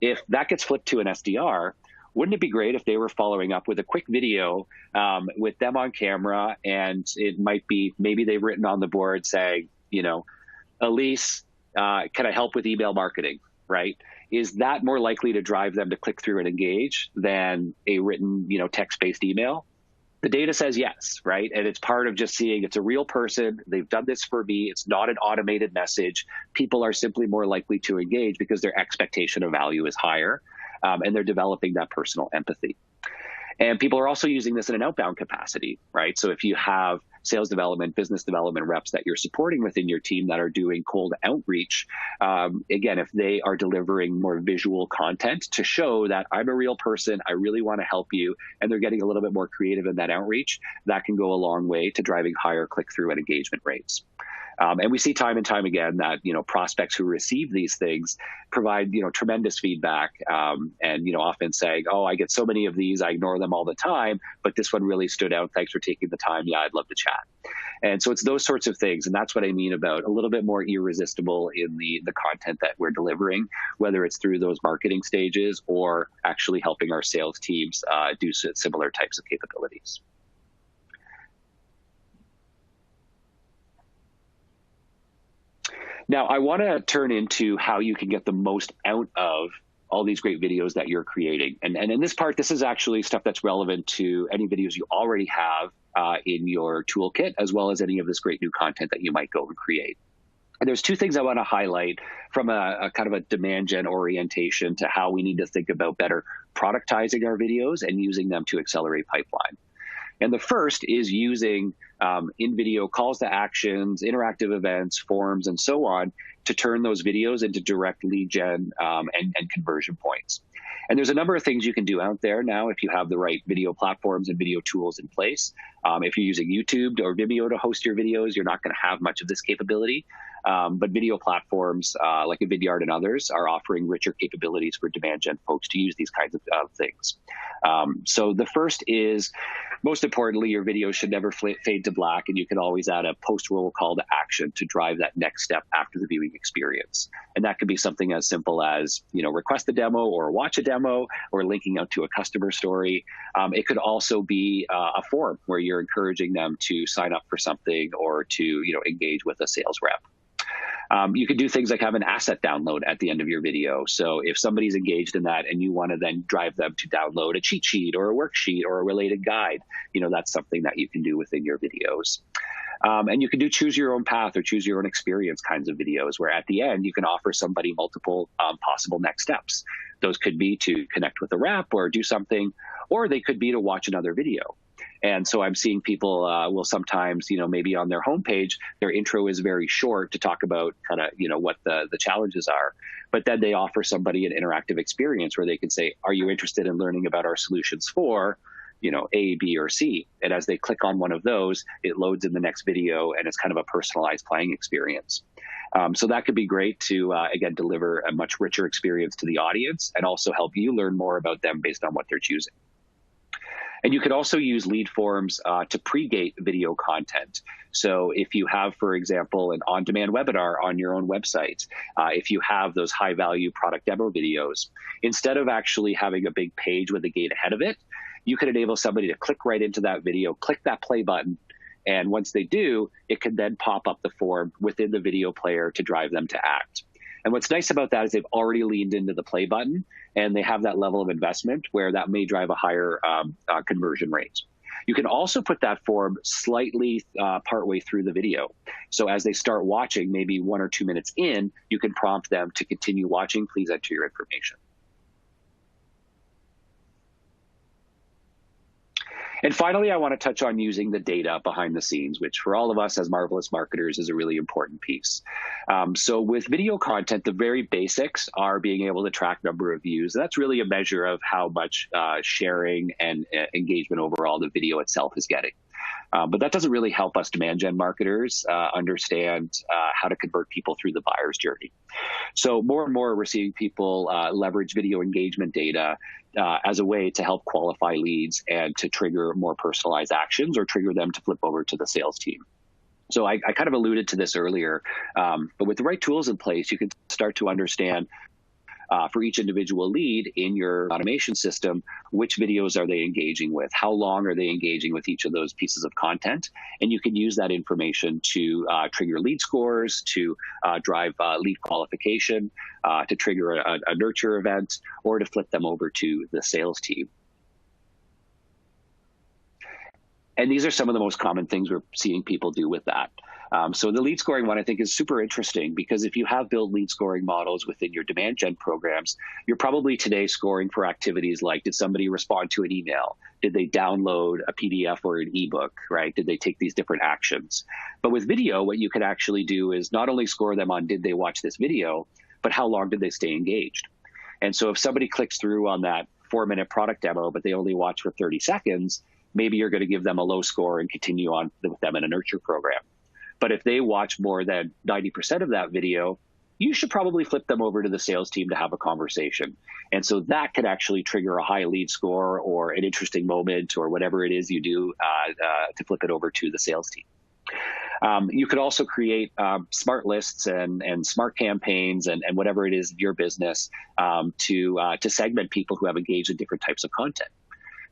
If that gets flipped to an SDR, wouldn't it be great if they were following up with a quick video with them on camera, and it might be, maybe they've written on the board saying, Elise, can I help with email marketing, right? Is that more likely to drive them to click through and engage than a written, text-based email? The data says yes, right? And it's part of just seeing it's a real person. They've done this for me. It's not an automated message. People are simply more likely to engage because their expectation of value is higher, and they're developing that personal empathy. And people are also using this in an outbound capacity, right? So if you have sales development, business development reps that you're supporting within your team that are doing cold outreach, again, if they are delivering more visual content to show that I'm a real person, I really want to help you, and they're getting a little bit more creative in that outreach, that can go a long way to driving higher click-through and engagement rates. And we see time and time again that, prospects who receive these things provide, tremendous feedback, and, often saying, oh, I get so many of these, I ignore them all the time, but this one really stood out. Thanks for taking the time. Yeah, I'd love to chat. And so it's those sorts of things. And that's what I mean about a little bit more irresistible in the content that we're delivering, whether it's through those marketing stages or actually helping our sales teams do similar types of capabilities. Now, I want to turn into how you can get the most out of all these great videos that you're creating. And in this part, this is actually stuff that's relevant to any videos you already have in your toolkit, as well as any of this great new content that you might go and create. And there's two things I want to highlight from a kind of a demand gen orientation to how we need to think about better productizing our videos and using them to accelerate pipeline. And the first is using in-video calls to actions, interactive events, forums, and so on to turn those videos into direct lead gen and conversion points. And there's a number of things you can do out there now if you have the right video platforms and video tools in place. If you're using YouTube or Vimeo to host your videos, you're not going to have much of this capability. But video platforms like Vidyard and others are offering richer capabilities for demand gen folks to use these kinds of things. So the first is, most importantly, your video should never fade to black, and you can always add a post-roll call to action to drive that next step after the viewing experience. And that could be something as simple as, request a demo or watch a demo or linking out to a customer story. It could also be a forum where you're encouraging them to sign up for something or to, engage with a sales rep. You could do things like have an asset download at the end of your video. So if somebody's engaged in that and you want to then drive them to download a cheat sheet or a worksheet or a related guide, that's something that you can do within your videos. And you can do choose your own path or choose your own experience kinds of videos where at the end you can offer somebody multiple possible next steps. Those could be to connect with a rep or do something, or they could be to watch another video. And so I'm seeing people will sometimes, maybe on their homepage, their intro is very short to talk about kind of, what the challenges are. But then they offer somebody an interactive experience where they can say, are you interested in learning about our solutions for, A, B, or C? And as they click on one of those, it loads in the next video, and it's kind of a personalized playing experience. So that could be great to, again, deliver a much richer experience to the audience and also help you learn more about them based on what they're choosing. And you could also use lead forms to pre-gate video content. So if you have, for example, an on-demand webinar on your own website, if you have those high-value product demo videos, instead of actually having a big page with a gate ahead of it, you could enable somebody to click right into that video, click that play button, and once they do, it can then pop up the form within the video player to drive them to act. And what's nice about that is they've already leaned into the play button, and they have that level of investment where that may drive a higher conversion rate. You can also put that form slightly partway through the video. So as they start watching, maybe 1 or 2 minutes in, you can prompt them to continue watching. Please enter your information. And finally, I want to touch on using the data behind the scenes, which for all of us as marvelous marketers is a really important piece. So with video content, the very basics are being able to track number of views. That's really a measure of how much sharing and engagement overall the video itself is getting. But that doesn't really help us demand gen marketers understand how to convert people through the buyer's journey. So more and more, we're seeing people leverage video engagement data as a way to help qualify leads and to trigger more personalized actions or trigger them to flip over to the sales team. So I kind of alluded to this earlier, but with the right tools in place, you can start to understand for each individual lead in your automation system, which videos are they engaging with? How long are they engaging with each of those pieces of content? And you can use that information to trigger lead scores, to drive lead qualification, to trigger a nurture event, or to flip them over to the sales team. And these are some of the most common things we're seeing people do with that. So the lead scoring one, I think, is super interesting because if you have built lead scoring models within your demand gen programs, you're probably today scoring for activities like, did somebody respond to an email? Did they download a PDF or an ebook, right? Did they take these different actions? But with video, what you can actually do is not only score them on, did they watch this video, but how long did they stay engaged? And so if somebody clicks through on that 4-minute product demo, but they only watch for 30 seconds, maybe you're going to give them a low score and continue on with them in a nurture program. But if they watch more than 90% of that video, you should probably flip them over to the sales team to have a conversation. And so that could actually trigger a high lead score or an interesting moment or whatever it is you do to flip it over to the sales team. You could also create smart lists and smart campaigns and whatever it is in your business to segment people who have engaged in different types of content.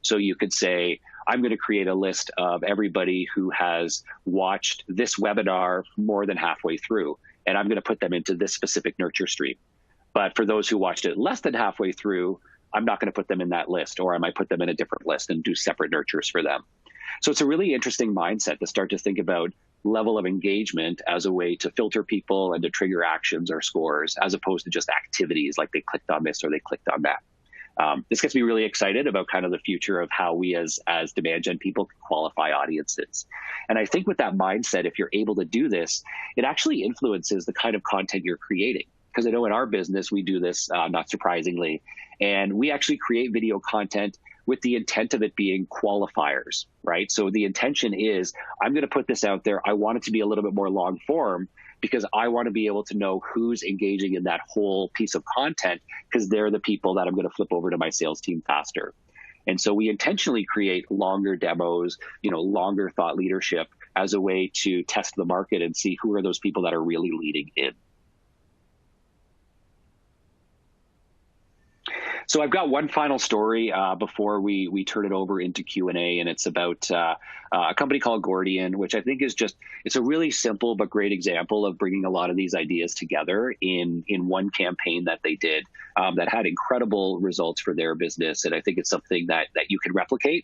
So you could say, I'm going to create a list of everybody who has watched this webinar more than halfway through, and I'm going to put them into this specific nurture stream. But for those who watched it less than halfway through, I'm not going to put them in that list, or I might put them in a different list and do separate nurtures for them. So it's a really interesting mindset to start to think about level of engagement as a way to filter people and to trigger actions or scores, as opposed to just activities like they clicked on this or they clicked on that. This gets me really excited about kind of the future of how we as demand gen people can qualify audiences. And I think with that mindset, if you're able to do this, it actually influences the kind of content you're creating. Because I know in our business, we do this, not surprisingly, and we actually create video content with the intent of it being qualifiers, right? So the intention is, I'm going to put this out there. I want it to be a little bit more long form because I want to be able to know who's engaging in that whole piece of content because they're the people that I'm going to flip over to my sales team faster. And so we intentionally create longer demos, longer thought leadership as a way to test the market and see who are those people that are really leading in. So I've got one final story before we turn it over into Q&A, and it's about a company called Gordian, which I think is it's a really simple but great example of bringing a lot of these ideas together in one campaign that they did that had incredible results for their business. And I think it's something that you can replicate.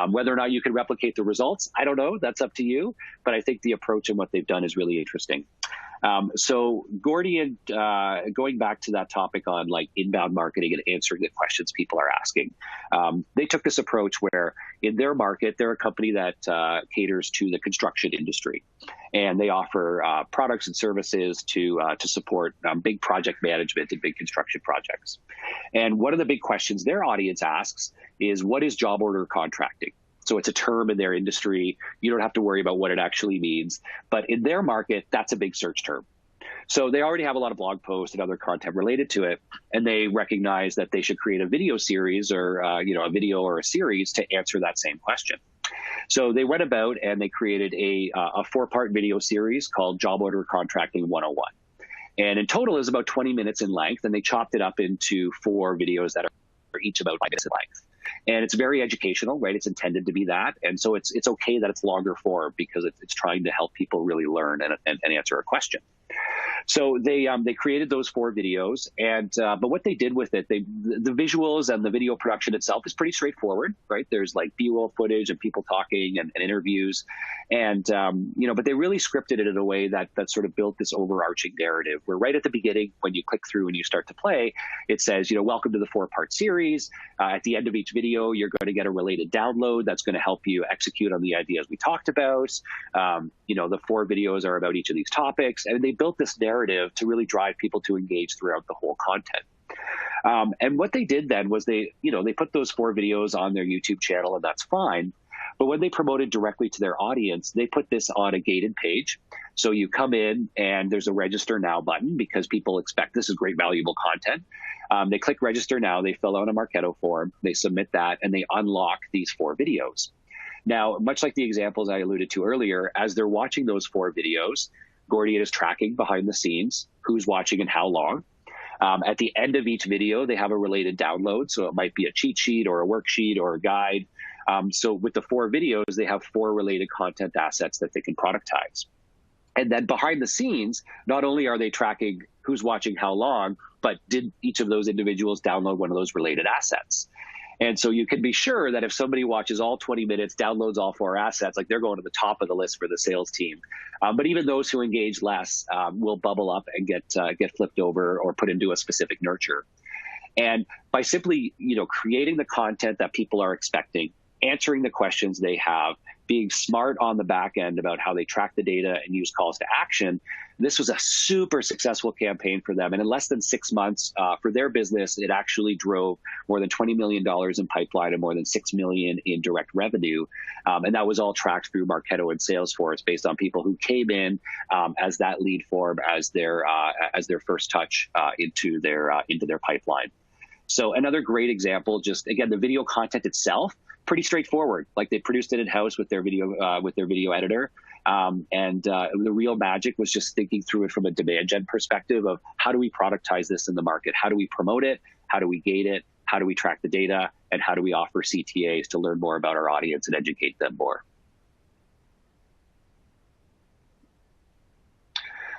Whether or not you can replicate the results, I don't know. That's up to you. But I think the approach and what they've done is really interesting. So Gordian, going back to that topic on like inbound marketing and answering the questions people are asking, they took this approach where in their market, they're a company that caters to the construction industry, and they offer products and services to support big project management and big construction projects. And one of the big questions their audience asks is, what is job order contracting? So it's a term in their industry. You don't have to worry about what it actually means. But in their market, that's a big search term. So they already have a lot of blog posts and other content related to it. And they recognize that they should create a video series or a video or a series to answer that same question. So they went about and they created a 4-part video series called Job Order Contracting 101. And in total is about 20 minutes in length. And they chopped it up into 4 videos that are each about 5 minutes in length. And it's very educational, right? It's intended to be that. And so it's okay that it's longer form because it's trying to help people really learn and answer a question. So they created those 4 videos, and but what they did with it, the visuals and the video production itself is pretty straightforward, right? There's like B-roll footage and people talking and interviews, and but they really scripted it in a way that sort of built this overarching narrative. Where right at the beginning, when you click through and you start to play, it says, welcome to the 4-part series. At the end of each video, you're going to get a related download that's going to help you execute on the ideas we talked about. The 4 videos are about each of these topics, and they built this narrative to really drive people to engage throughout the whole content. And what they did then was they put those 4 videos on their YouTube channel, and that's fine. But when they promoted directly to their audience, they put this on a gated page. So you come in and there's a register now button because people expect this is great, valuable content. They click register now, they fill out a Marketo form, they submit that, and they unlock these 4 videos. Now, much like the examples I alluded to earlier, as they're watching those 4 videos, Gordian is tracking behind the scenes who's watching and how long. At the end of each video, they have a related download. So it might be a cheat sheet or a worksheet or a guide. So with the 4 videos, they have 4 related content assets that they can productize. And then behind the scenes, not only are they tracking who's watching how long, but did each of those individuals download one of those related assets? And so you can be sure that if somebody watches all 20 minutes, downloads all 4 assets, like they're going to the top of the list for the sales team. But even those who engage less will bubble up and get flipped over or put into a specific nurture. And by simply, creating the content that people are expecting, answering the questions they have, being smart on the back end about how they track the data and use calls to action, this was a super successful campaign for them. And in less than 6 months for their business, it actually drove more than $20 million in pipeline and more than $6 million in direct revenue. And that was all tracked through Marketo and Salesforce based on people who came in as that lead form as their first touch into their pipeline. So another great example, just again, the video content itself, pretty straightforward. Like they produced it in-house with their video editor. And the real magic was just thinking through it from a demand gen perspective of how do we productize this in the market? How do we promote it? How do we gate it? How do we track the data? And how do we offer CTAs to learn more about our audience and educate them more?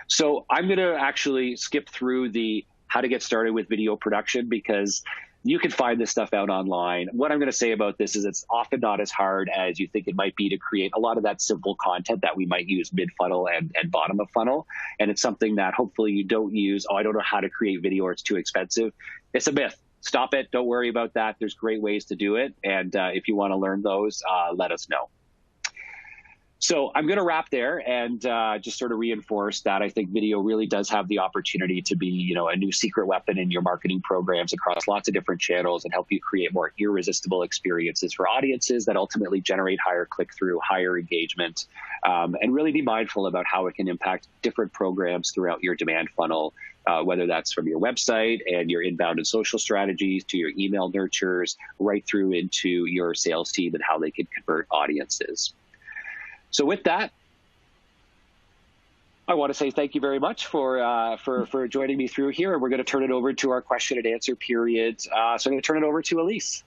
So I'm going to actually skip through the how to get started with video production because you can find this stuff out online. What I'm going to say about this is it's often not as hard as you think it might be to create a lot of that simple content that we might use mid-funnel and bottom of funnel. And it's something that hopefully you don't use, I don't know how to create video or it's too expensive. It's a myth. Stop it. Don't worry about that. There's great ways to do it. And if you want to learn those, let us know. So I'm going to wrap there and just sort of reinforce that I think video really does have the opportunity to be, a new secret weapon in your marketing programs across lots of different channels and help you create more irresistible experiences for audiences that ultimately generate higher click-through, higher engagement, and really be mindful about how it can impact different programs throughout your demand funnel, whether that's from your website and your inbound and social strategies to your email nurtures, right through into your sales team and how they can convert audiences. So with that, I want to say thank you very much for joining me through here. And we're going to turn it over to our question and answer period. So I'm going to turn it over to Elise.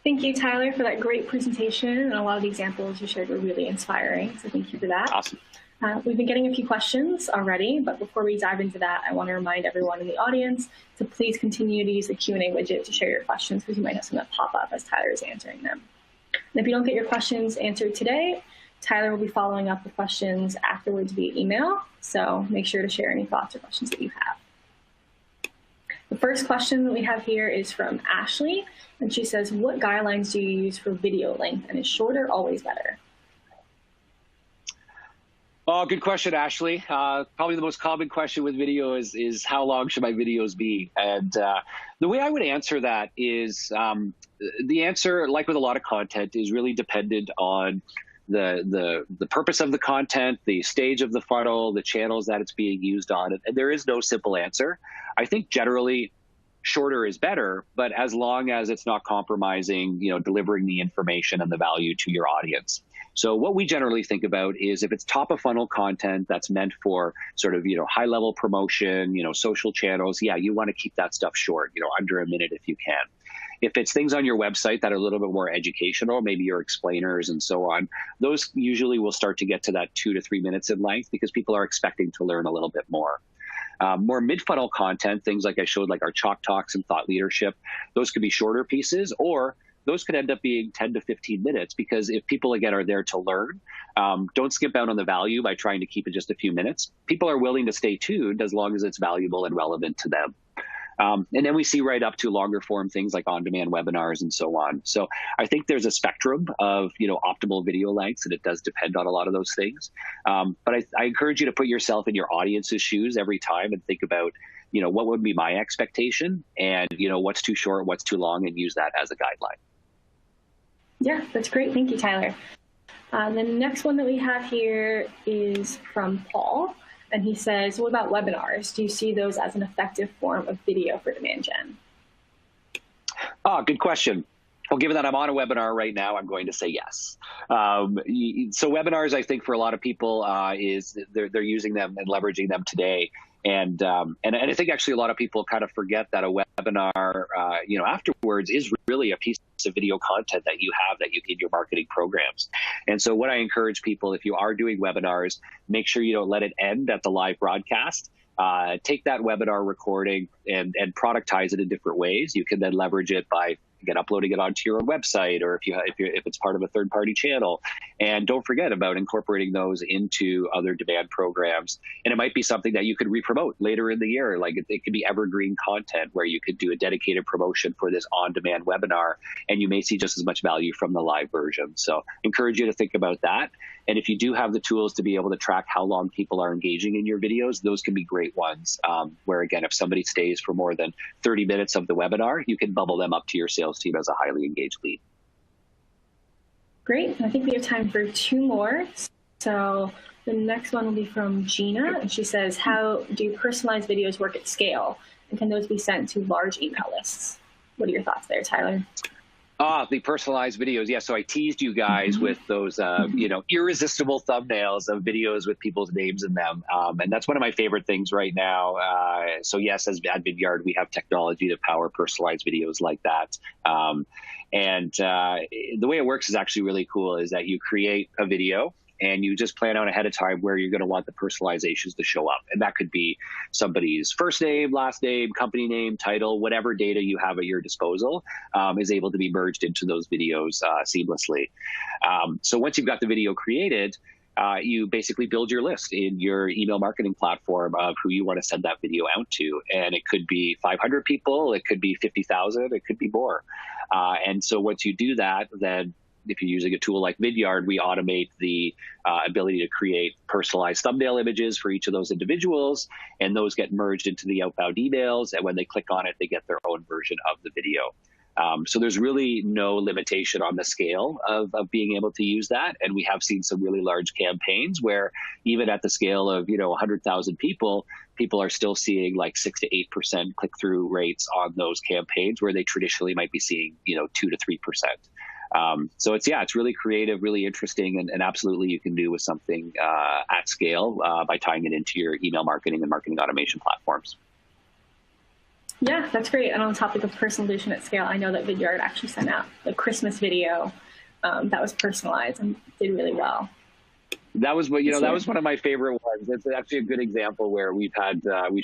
Thank you, Tyler, for that great presentation. And a lot of the examples you shared were really inspiring. So thank you for that. Awesome. We've been getting a few questions already, but before we dive into that, I want to remind everyone in the audience to please continue to use the Q&A widget to share your questions because you might have some that pop up as Tyler is answering them. And if you don't get your questions answered today, Tyler will be following up with questions afterwards via email, so make sure to share any thoughts or questions that you have. The first question that we have here is from Ashley, and she says, what guidelines do you use for video length, and is shorter always better? Oh, good question, Ashley. Probably the most common question with video is how long should my videos be? And the way I would answer that is the answer, like with a lot of content, is really dependent on the purpose of the content, the stage of the funnel, the channels that it's being used on. And there is no simple answer. I think generally shorter is better, but as long as it's not compromising, delivering the information and the value to your audience. So what we generally think about is if it's top of funnel content that's meant for sort of, high level promotion, social channels, yeah, you want to keep that stuff short, under a minute if you can. If it's things on your website that are a little bit more educational, maybe your explainers and so on, those usually will start to get to that 2 to 3 minutes in length because people are expecting to learn a little bit more. More mid-funnel content, things like I showed, like our chalk talks and thought leadership, those could be shorter pieces, or those could end up being 10 to 15 minutes because if people, again, are there to learn, don't skip out on the value by trying to keep it just a few minutes. People are willing to stay tuned as long as it's valuable and relevant to them. And then we see right up to longer form things like on-demand webinars and so on. So I think there's a spectrum of, optimal video lengths, and it does depend on a lot of those things. But I encourage you to put yourself in your audience's shoes every time and think about, what would be my expectation and, what's too short, what's too long, and use that as a guideline. Yeah, that's great. Thank you, Tyler. The next one that we have here is from Paul. And he says, what about webinars? Do you see those as an effective form of video for demand gen? Oh, good question. Well, given that I'm on a webinar right now, I'm going to say yes. So webinars, I think for a lot of people, is they're using them and leveraging them today. And I think actually a lot of people kind of forget that a webinar, afterwards is really a piece of video content that you have that you in your marketing programs. And so what I encourage people, if you are doing webinars, make sure you don't let it end at the live broadcast. take that webinar recording and productize it in different ways. You can then leverage it by, again, uploading it onto your own website, or if it's part of a third-party channel. And don't forget about incorporating those into other demand programs. And it might be something that you could re-promote later in the year. Like it could be evergreen content where you could do a dedicated promotion for this on-demand webinar, and you may see just as much value from the live version. So encourage you to think about that. And if you do have the tools to be able to track how long people are engaging in your videos, those can be great ones. Where, again, if somebody stays for more than 30 minutes of the webinar, you can bubble them up to your sales team as a highly engaged lead. Great. I think we have time for 2 more. So the next one will be from Gina. And she says, how do personalized videos work at scale? And can those be sent to large email lists? What are your thoughts there, Tyler? The personalized videos. Yeah, so I teased you guys with those, irresistible thumbnails of videos with people's names in them. And that's one of my favorite things right now. So yes, as at Vidyard, we have technology to power personalized videos like that. The way it works is actually really cool, is that you create a video and you just plan out ahead of time where you're going to want the personalizations to show up. And that could be somebody's first name, last name, company name, title, whatever data you have at your disposal is able to be merged into those videos seamlessly. So once you've got the video created, you basically build your list in your email marketing platform of who you want to send that video out to. And it could be 500 people, it could be 50,000, it could be more. And so once you do that, then if you're using a tool like Vidyard, we automate the ability to create personalized thumbnail images for each of those individuals, and those get merged into the outbound emails. And when they click on it, they get their own version of the video. So there's really no limitation on the scale of being able to use that. And we have seen some really large campaigns where even at the scale of 100,000 people are still seeing like 6 to 8% click-through rates on those campaigns, where they traditionally might be seeing 2 to 3%. So it's really creative, really interesting, and absolutely you can do with something at scale by tying it into your email marketing and marketing automation platforms. Yeah, that's great. And on the topic of personalization at scale, I know that Vidyard actually sent out a Christmas video that was personalized and did really well. That was that was one of my favorite ones. It's actually a good example where we've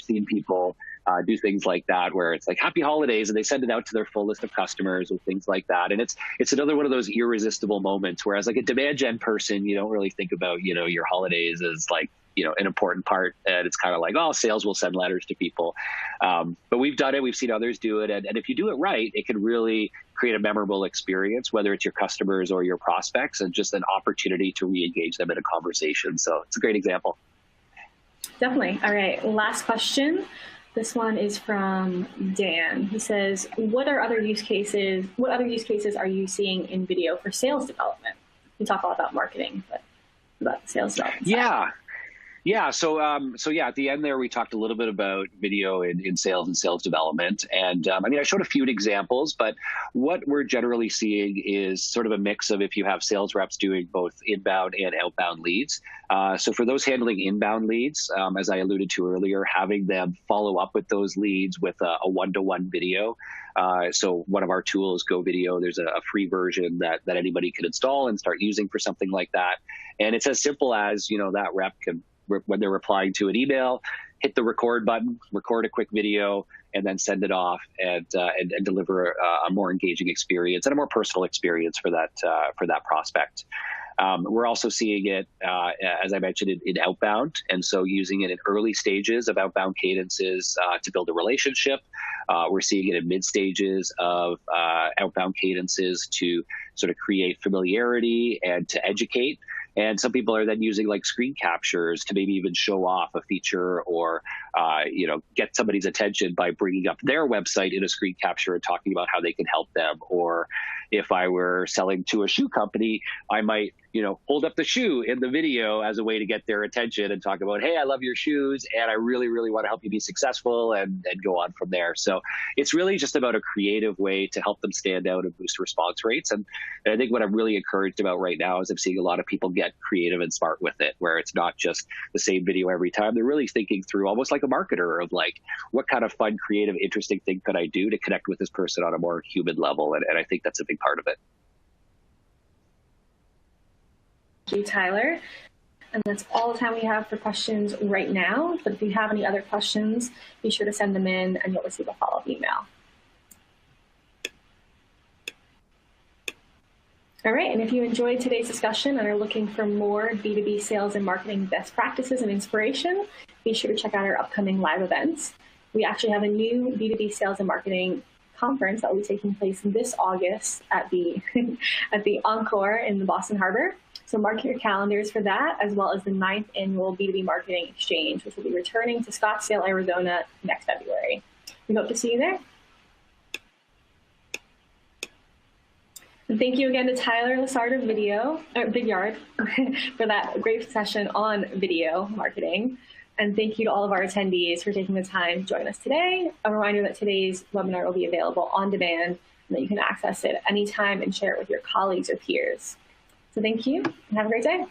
seen people do things like that, where it's like Happy Holidays, and they send it out to their full list of customers with things like that. And it's another one of those irresistible moments, whereas like a demand gen person, you don't really think about your holidays as like an important part, and it's kind of like, oh, sales will send letters to people. But we've done it, we've seen others do it, and if you do it right, it can really create a memorable experience, whether it's your customers or your prospects, and just an opportunity to re-engage them in a conversation. So it's a great example. Definitely. All right, last question. This one is from Dan. He says, what other use cases are you seeing in video for sales development? We talk a lot about marketing, but about sales development. Yeah. So at the end there, we talked a little bit about video in sales and sales development. And I showed a few examples, but what we're generally seeing is sort of a mix of, if you have sales reps doing both inbound and outbound leads. So for those handling inbound leads, as I alluded to earlier, having them follow up with those leads with a one-to-one video. So one of our tools, Go Video, there's a free version that anybody can install and start using for something like that. And it's as simple as, that rep can, when they're replying to an email, hit the record button, record a quick video, and then send it off and deliver a more engaging experience and a more personal experience for that prospect. We're also seeing it, as I mentioned, in outbound, and so using it in early stages of outbound cadences to build a relationship. We're seeing it in mid stages of outbound cadences to sort of create familiarity and to educate. And some people are then using like screen captures to maybe even show off a feature or, get somebody's attention by bringing up their website in a screen capture and talking about how they can help them. Or if I were selling to a shoe company, I might, hold up the shoe in the video as a way to get their attention and talk about, hey, I love your shoes and I really, really want to help you be successful, and go on from there. So it's really just about a creative way to help them stand out and boost response rates. And I think what I'm really encouraged about right now is I'm seeing a lot of people get creative and smart with it, where it's not just the same video every time. They're really thinking through, almost like a marketer, of like, what kind of fun, creative, interesting thing could I do to connect with this person on a more human level? And I think that's a big part of it. Thank you, Tyler. And that's all the time we have for questions right now. But if you have any other questions, be sure to send them in and you'll receive a follow-up email. All right, and if you enjoyed today's discussion and are looking for more B2B sales and marketing best practices and inspiration, be sure to check out our upcoming live events. We actually have a new B2B sales and marketing conference that will be taking place this August at the at the Encore in the Boston Harbor. So mark your calendars for that, as well as the 9th annual B2B Marketing Exchange, which will be returning to Scottsdale, Arizona next February. We hope to see you there. And thank you again to Tyler Lessard of Vidyard for that great session on video marketing. And thank you to all of our attendees for taking the time to join us today. A reminder that today's webinar will be available on demand and that you can access it anytime and share it with your colleagues or peers. So thank you and have a great day.